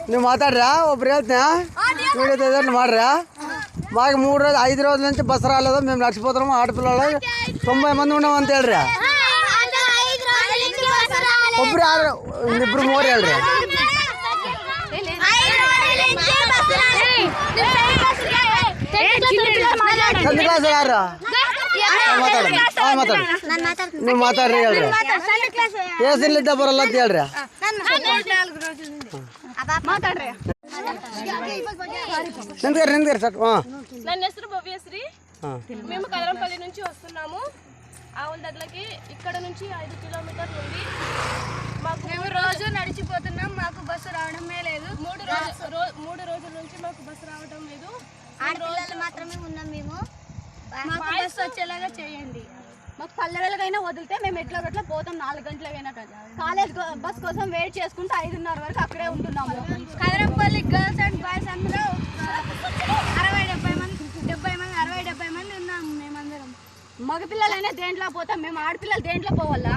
నువ్వు మాట్లాడరా ఒప్పుడు వెళ్తున్నా వీడియో మాడరా మాకు 3 రోజులు 5 రోజుల నుంచి బస్సు రాలేదు మేము నడిచిపోతున్నాము ఆడపిల్లలు 90 మంది ఉన్నాం అంత వెళ్ళరా ఒప్పుడు ఇప్పుడు 3 వెళ్ళరా టెన్త్ క్లాస్ రారా నువ్వు మాట్లాడరా వెళ్ళరా ఏ సిల్లు డబ్బులు తేలరా ನನ್ನ ಹೆಸರು ಭವ್ಯಶ್ರೀ మేము కదరంపల్లి నుంచి వస్తున్నాము ఆవుల దగ్గరికి ఇక్కడ నుంచి 5 కిలోమీటర్లు ఉంది మేము రోజు నడిచిపోతున్నాం మాకు బస్సు రావడమే లేదు 3 రోజుల నుంచి మాకు బస్సు రావడం లేదు ఆడపిల్లలు మాత్రమే ఉన్నాం మేము మాకు బస్సు వచ్చేలాగా చేయండి మాకు పల్లెలకైనా వదిలితే మేము ఎట్లా పోతాం 4 గంటలకైనా కదా కాలేజ్ బస్ కోసం వెయిట్ చేసుకుంటూ 5:30 వరకు అక్కడే ఉంటున్నాము కదరంపల్లి గర్ల్స్ అండ్ బాయ్స్ అందరూ 60-70 మంది ఉన్నాము మేమందరం మగపిల్లలైనా దేంట్లో పోతాం మేము ఆడపిల్లలు దేంట్లో పోవాలా